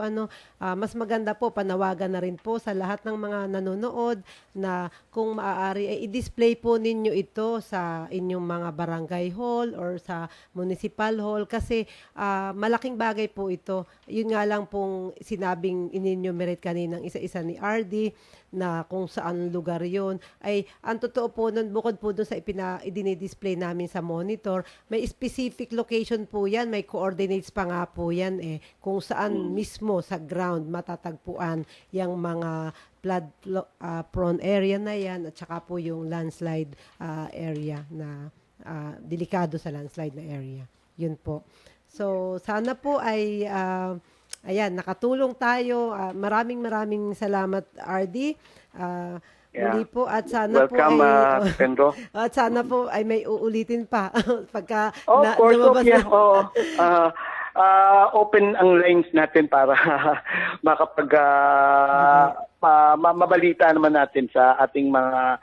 [SPEAKER 1] Mas maganda po, panawagan na rin po sa lahat ng mga nanonood na kung maaari, i-display po ninyo ito sa inyong mga barangay hall or sa municipal hall kasi malaking bagay po ito. Yun nga lang pong sinabing ininyomerate kaninang isa-isa ni RD na kung saan lugar yon ay ang totoo po nun bukod po dun sa idinidisplay namin sa monitor may specific location po yan, may coordinates pa nga po yan kung saan mismo sa ground matatagpuan yung mga flood prone area na yan at saka po yung landslide area na delikado sa landslide na area, yun po. So sana po ay ayan, nakatulong tayo. Maraming salamat, RD. Muli po at sana
[SPEAKER 5] welcome,
[SPEAKER 1] po ay
[SPEAKER 5] Pedro.
[SPEAKER 1] at sana po ay may uulitin pa pagka
[SPEAKER 5] Of course,
[SPEAKER 1] lumabas
[SPEAKER 5] yeah.
[SPEAKER 1] na.
[SPEAKER 5] open ang lines natin para makapag mabalita naman natin sa ating mga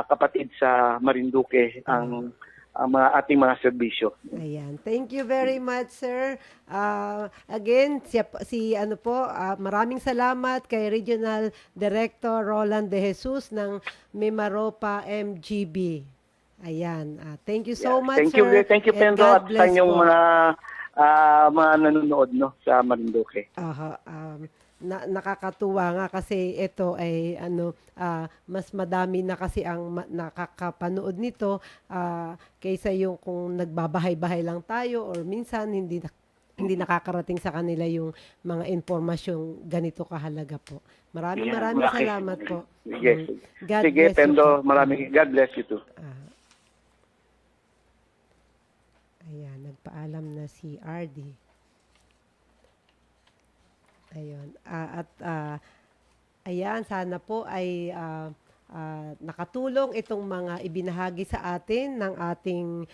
[SPEAKER 5] kapatid sa Marinduque ang mga ating mga serbisyo.
[SPEAKER 1] Ayan. Thank you very much, sir. Again, maraming salamat kay Regional Director Roland De Jesus ng Mimaropa MGB. Ayan. Thank you so much,
[SPEAKER 5] Thank you,
[SPEAKER 1] sir.
[SPEAKER 5] thank you,
[SPEAKER 1] And
[SPEAKER 5] Pedro,
[SPEAKER 1] God
[SPEAKER 5] at sa
[SPEAKER 1] bless
[SPEAKER 5] inyong
[SPEAKER 1] po.
[SPEAKER 5] mga nanonood sa Marinduque.
[SPEAKER 1] Aha, nakakatuwa nga kasi ito ay mas madami na kasi ang nakakapanood nito kaysa yung kung nagbabahay-bahay lang tayo or minsan hindi nakakarating sa kanila yung mga impormasyong ganito kahalaga po. Maraming
[SPEAKER 5] Okay.
[SPEAKER 1] salamat po.
[SPEAKER 5] Yes.
[SPEAKER 1] God
[SPEAKER 5] Sige,
[SPEAKER 1] bless you
[SPEAKER 5] Pedro,
[SPEAKER 1] po.
[SPEAKER 5] God bless you too.
[SPEAKER 1] Ayan, nagpaalam na si RD. Ayun. Ayan, sana po ay nakatulong itong mga ibinahagi sa atin ng ating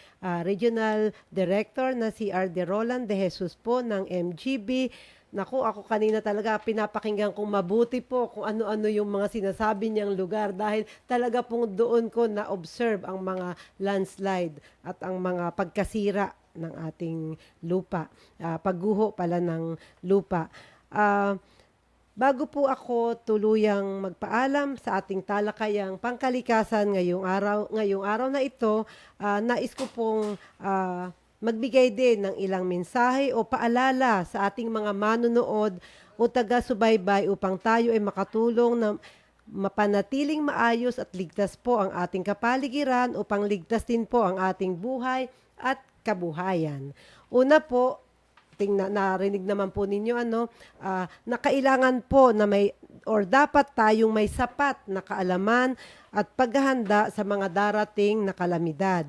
[SPEAKER 1] Regional Director na si RD Roland De Jesus po ng MGB. Naku, ako kanina talaga pinapakinggan kong mabuti po kung ano-ano yung mga sinasabi niyang lugar dahil talaga pong doon ko na-observe ang mga landslide at ang mga pagkasira ng ating lupa, pagguho pala ng lupa. Bago po ako tuluyang magpaalam sa ating talakayang pangkalikasan ngayong araw na ito, nais ko pong magbigay din ng ilang mensahe o paalala sa ating mga manunood o taga-subaybay upang tayo ay makatulong na mapanatiling maayos at ligtas po ang ating kapaligiran upang ligtas din po ang ating buhay at kabuhayan. Una po, narinig naman po ninyo na kailangan po na dapat tayong may sapat na kaalaman at paghahanda sa mga darating na kalamidad.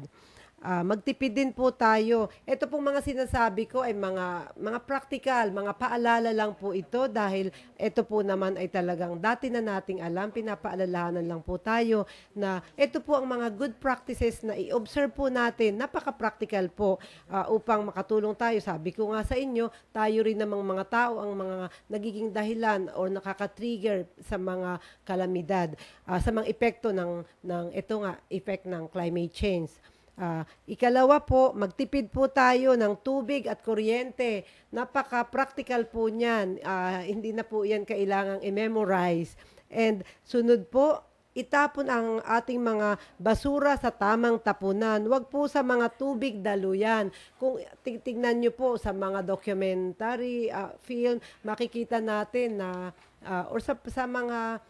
[SPEAKER 1] Magtipid din po tayo. Ito pong mga sinasabi ko ay mga practical, mga paalala lang po ito dahil ito po naman ay talagang dati na nating alam, pinapaalalahanan lang po tayo na ito po ang mga good practices na i-observe po natin, napaka-practical po upang makatulong tayo. Sabi ko nga sa inyo, tayo rin namang mga tao ang mga nagiging dahilan o nakaka-trigger sa mga kalamidad, sa mga epekto ng effect ng climate change. Ikalawa po, magtipid po tayo ng tubig at kuryente. Napaka-practical po niyan. Hindi na po yan kailangang i-memorize. And sunod po, itapon ang ating mga basura sa tamang tapunan. Huwag po sa mga tubig daluyan. Kung titignan nyo po sa mga documentary, film, makikita natin na, or sa mga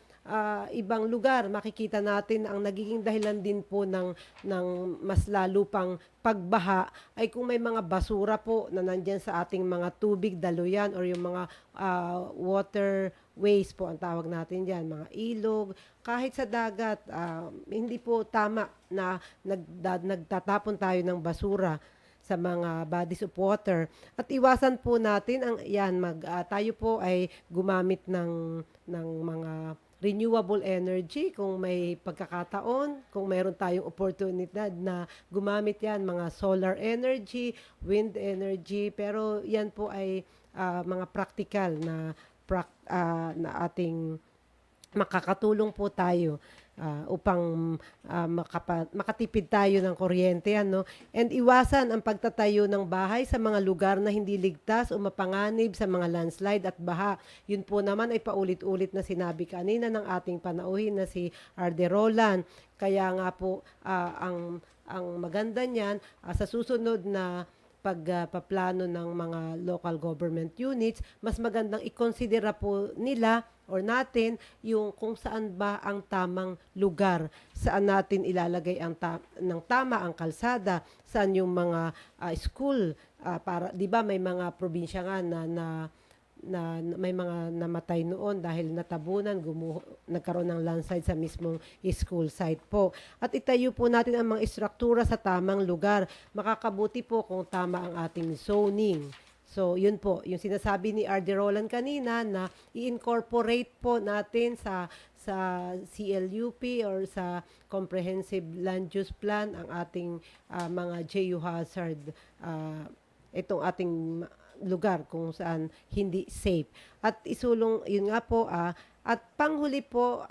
[SPEAKER 1] ibang lugar, makikita natin ang nagiging dahilan din po ng mas lalo pang pagbaha ay kung may mga basura po na nandyan sa ating mga tubig daluyan or yung mga waterways po ang tawag natin dyan, mga ilog, kahit sa dagat, hindi po tama na nagtatapon tayo ng basura sa mga bodies of water. At iwasan po natin tayo po ay gumamit ng mga renewable energy kung may pagkakataon, kung mayroon tayong oportunidad na gumamit yan, mga solar energy, wind energy, pero yan po ay mga practical na ating makakatulong po tayo upang makatipid tayo ng kuryente. And iwasan ang pagtatayo ng bahay sa mga lugar na hindi ligtas o mapanganib sa mga landslide at baha. Yun po naman ay paulit-ulit na sinabi kanina ng ating panauhin na si RD Roland. Kaya nga po ang maganda niyan sa susunod na pagpaplano ng mga local government units, mas magandang ikonsidera po nila or natin yung kung saan ba ang tamang lugar, saan natin ilalagay ng tama ang kalsada, saan yung mga school, para 'di ba may mga probinsya nga na may mga namatay noon dahil natabunan, nagkaroon ng landslide sa mismong school site po. At itayo po natin ang mga istruktura sa tamang lugar. Makakabuti po kung tama ang ating zoning. So, yun po, yung sinasabi ni RD Roland kanina na i-incorporate po natin sa CLUP or sa Comprehensive Land Use Plan ang ating mga geohazard itong ating lugar kung saan hindi safe. At isulong, yun nga po, at panghuli po,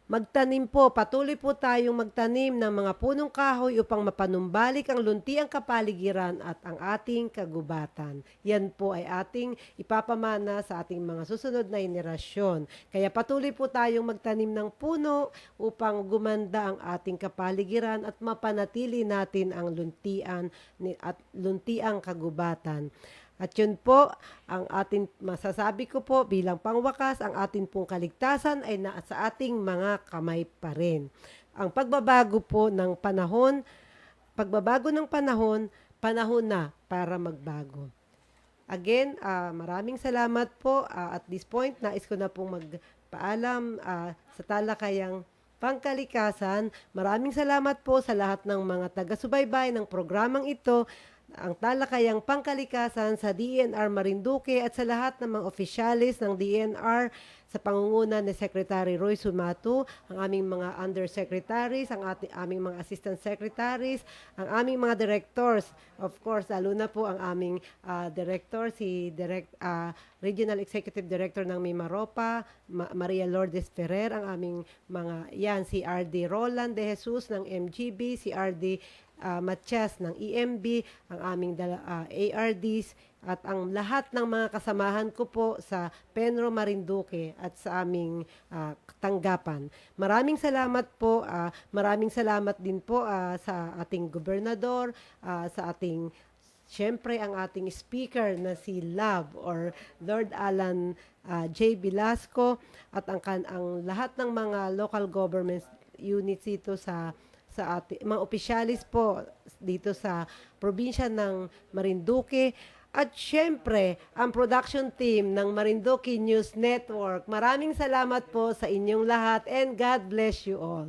[SPEAKER 1] magtanim po, patuloy po tayong magtanim ng mga punong kahoy upang mapanumbalik ang luntiang kapaligiran at ang ating kagubatan. Yan po ay ating ipapamana sa ating mga susunod na henerasyon. Kaya patuloy po tayong magtanim ng puno upang gumanda ang ating kapaligiran at mapanatili natin ang luntiang kagubatan. At yun po, ang ating masasabi ko po bilang pangwakas, ang ating pong kaligtasan ay nasa ating mga kamay pa rin. Ang pagbabago po ng panahon, panahon na para magbago. Again, maraming salamat po. At this point, nais ko na pong magpaalam sa talakayang pangkalikasan. Maraming salamat po sa lahat ng mga taga-subaybay ng programang ito, ang talakayang pangkalikasan sa DENR Marinduque at sa lahat ng mga opisyalis ng DENR sa pangunguna ni Secretary Roy Sumatu, ang aming mga undersecretaries, ang aming mga assistant secretaries, ang aming mga directors, of course, lalo na po ang aming director, Regional Executive Director ng Mimaropa, Maria Lourdes Ferrer, ang aming si RD Roland De Jesus ng MGB, si RD Matias ng EMB, ang aming ARDs, at ang lahat ng mga kasamahan ko po sa Penro Marinduque at sa aming tanggapan. Maraming salamat po. Maraming salamat din po sa ating gobernador, sa ating, syempre ang ating speaker na si or Lord Alan J. Velasco, at ang lahat ng mga local government units dito sa ating mga opisyalis po dito sa probinsya ng Marinduque, at syempre ang production team ng Marinduque News Network. Maraming salamat po sa inyong lahat and God bless you all.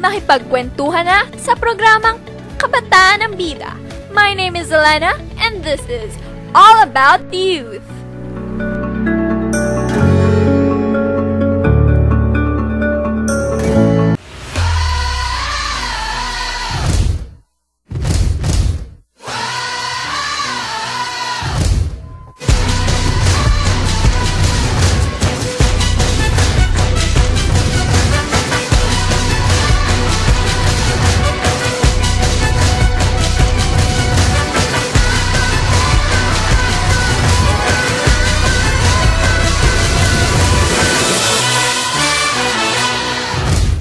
[SPEAKER 10] Makipagkwentuhan na sa programang Kabataan ng Bida. My name is Elena and this is All About the Youth.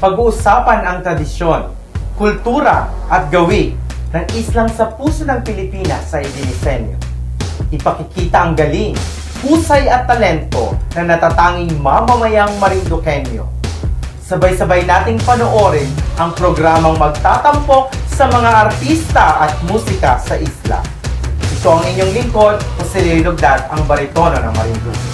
[SPEAKER 11] Pag-uusapan ang tradisyon, kultura at gawi ng islang sa puso ng Pilipinas sa idinisenyo. Ipakikita ang galing, husay at talento na natatanging mamamayang Marinduqueño. Sabay-sabay nating panoorin ang programang magtatampok sa mga artista at musika sa isla. Ito ang inyong lingkod, Jose Lugdad, ang baritono ng Marinduque.